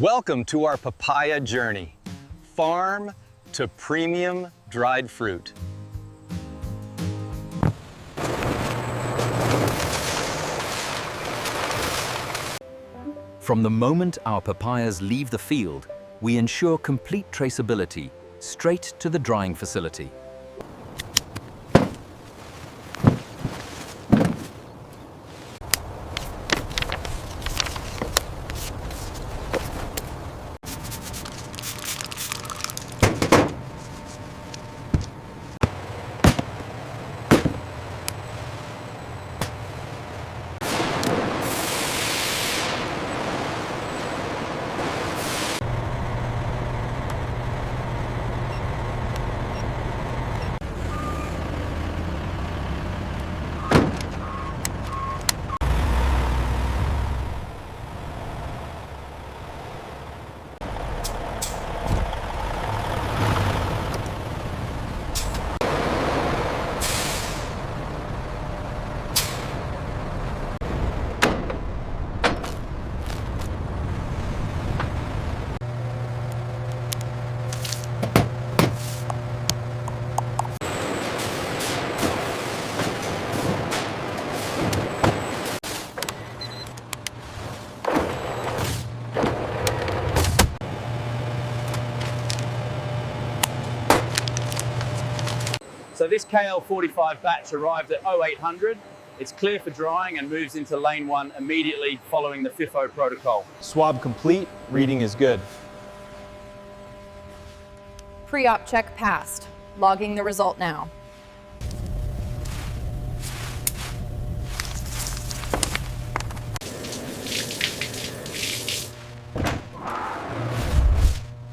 Welcome to our papaya journey, farm to premium dried fruit. From the moment our papayas leave the field, we ensure complete traceability straight to the drying facility. So this KL45 batch arrived at 0800. It's clear for drying and moves into lane 1 immediately following the FIFO protocol. Swab complete, reading is good. Pre-op check passed. Logging the result now.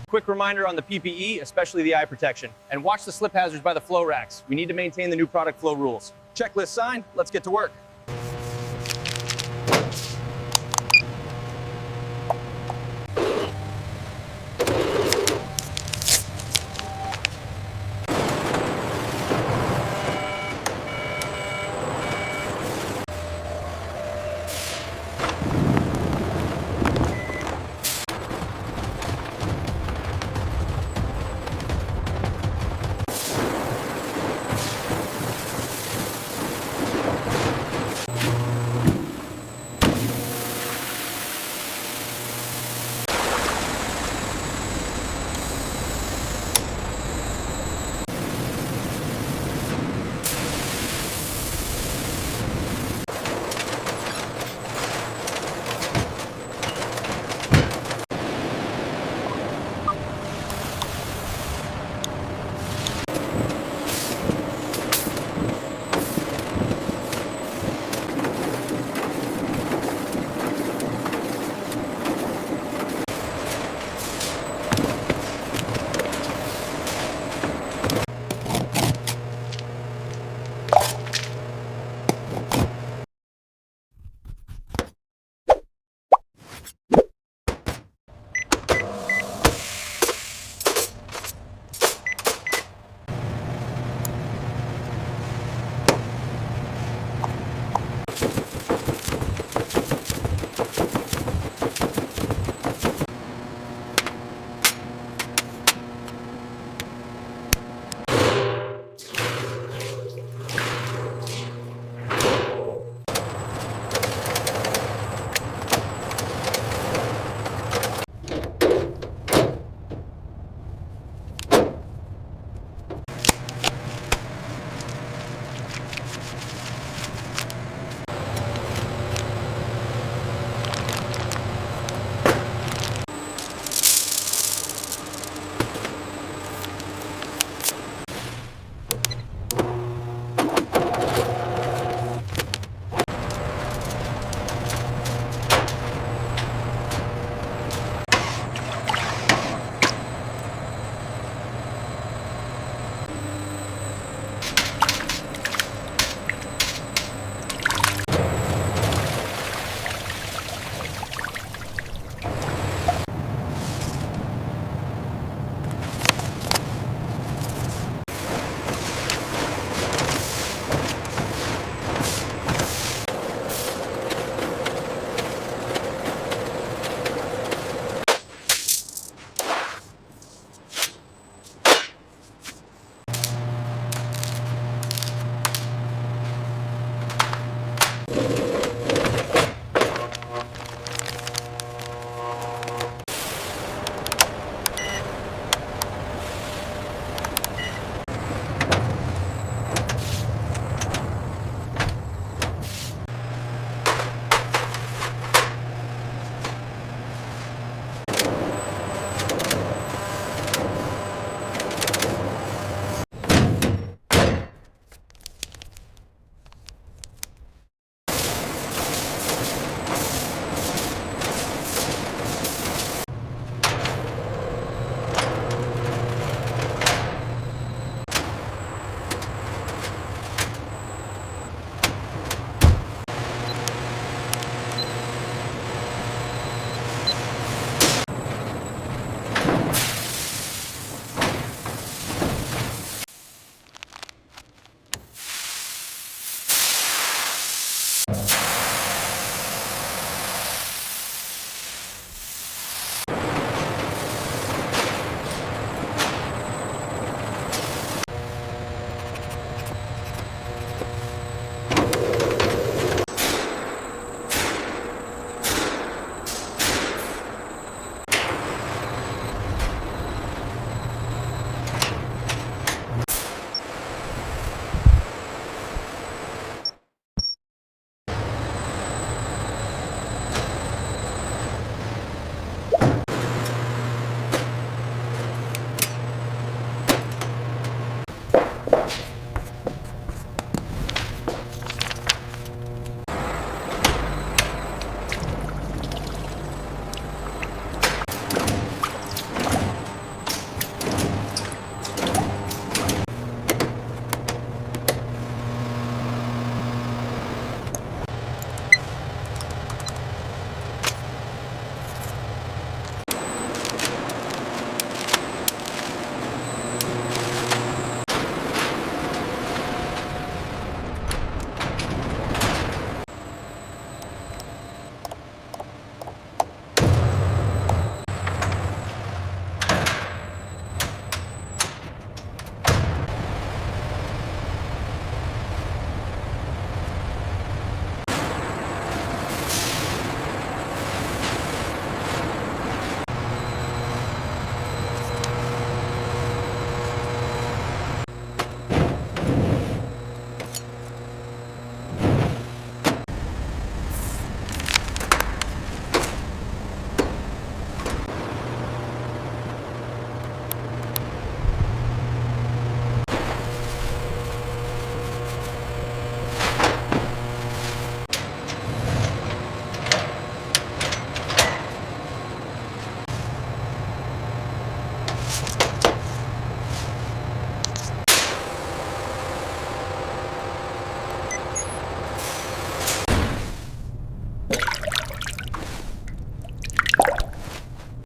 Quick reminder on the PPE, especially the eye protection. And watch the slip hazards by the flow racks. We need to maintain the new product flow rules. Checklist signed, let's get to work.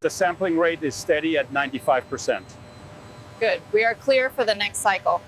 The sampling rate is steady at 95%. Good. We are clear for the next cycle.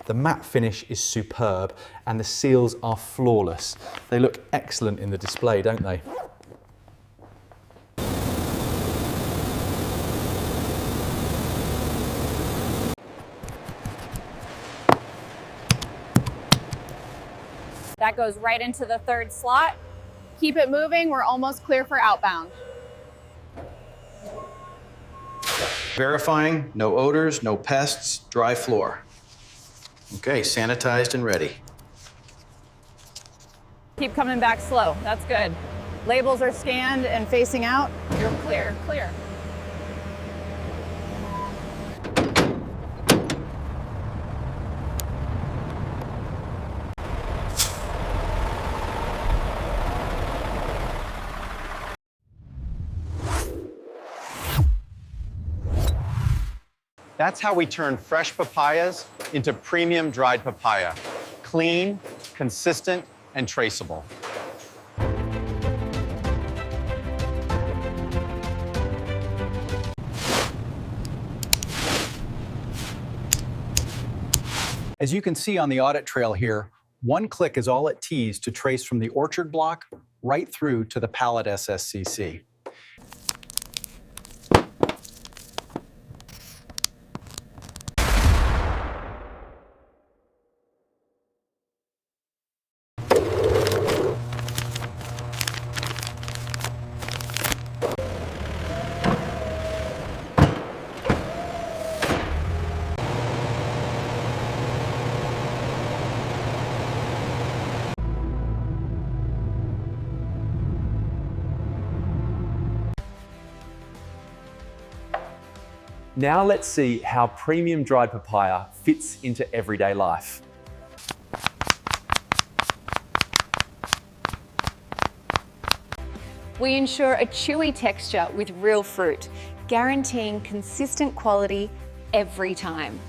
The matte finish is superb and the seals are flawless. They look excellent in the display, don't they? That goes right into the third slot. Keep it moving. We're almost clear for outbound. Verifying, no odors, no pests, dry floor. Okay, sanitized and ready. Keep coming back slow. That's good. Labels are scanned and facing out. You're clear. Clear. That's how we turn fresh papayas into premium dried papaya. Clean, consistent, and traceable. As you can see on the audit trail here, one click is all it takes to trace from the orchard block right through to the pallet SSCC. Now let's see how premium dried papaya fits into everyday life. We ensure a chewy texture with real fruit, guaranteeing consistent quality every time.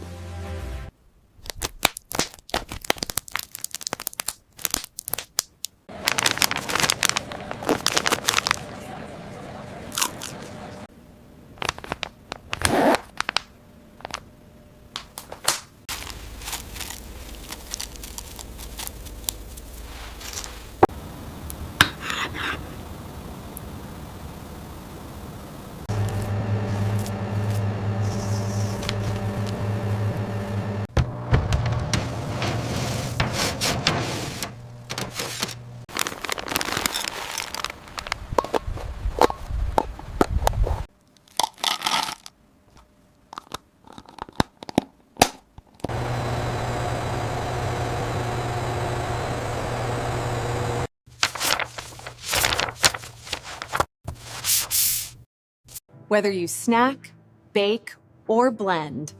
Whether you snack, bake, or blend,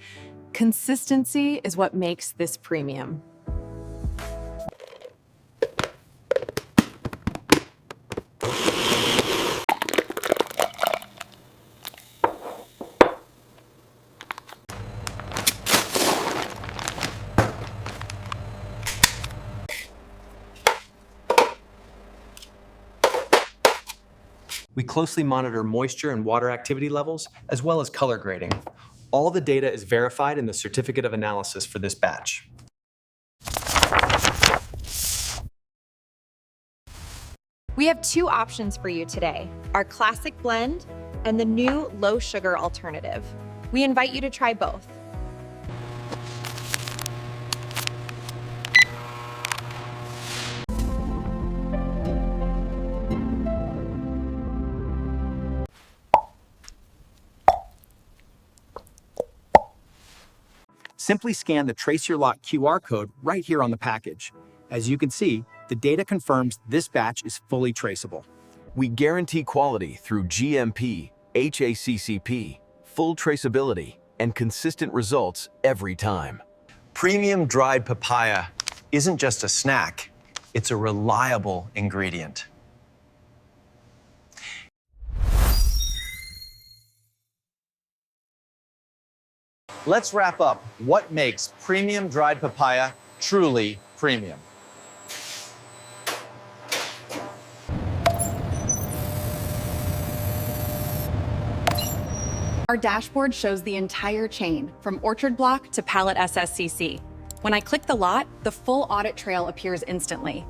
consistency is what makes this premium. We closely monitor moisture and water activity levels, as well as color grading. All the data is verified in the certificate of analysis for this batch. We have two options for you today, our classic blend and the new low sugar alternative. We invite you to try both. Simply scan the Trace Your Lot QR code right here on the package. As you can see, the data confirms this batch is fully traceable. We guarantee quality through GMP, HACCP, full traceability, and consistent results every time. Premium dried papaya isn't just a snack, it's a reliable ingredient. Let's wrap up what makes premium dried papaya truly premium. Our dashboard shows the entire chain, from orchard block to pallet SSCC. When I click the lot, the full audit trail appears instantly.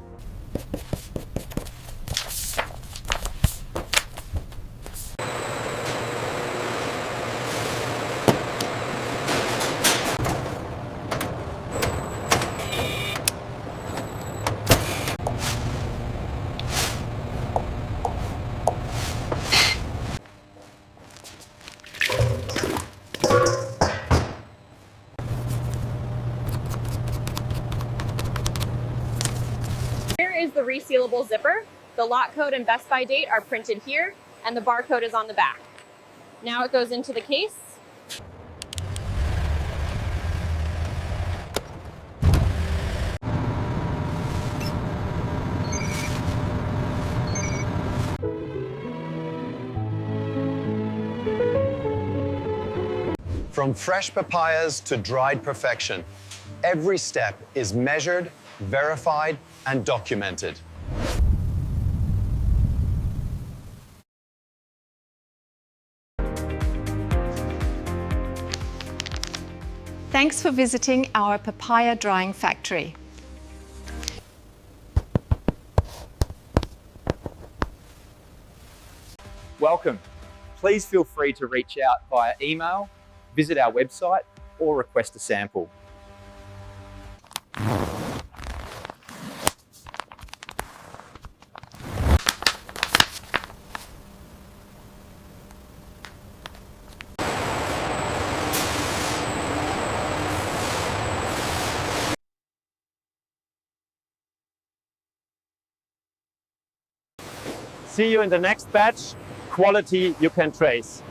Here is the resealable zipper. The lot code and best by date are printed here, and the barcode is on the back. Now it goes into the case. From fresh papayas to dried perfection, every step is measured, verified, and documented. Thanks for visiting our papaya drying factory. Welcome. Please feel free to reach out via email, visit our website, or request a sample. See you in the next batch. Quality you can trace.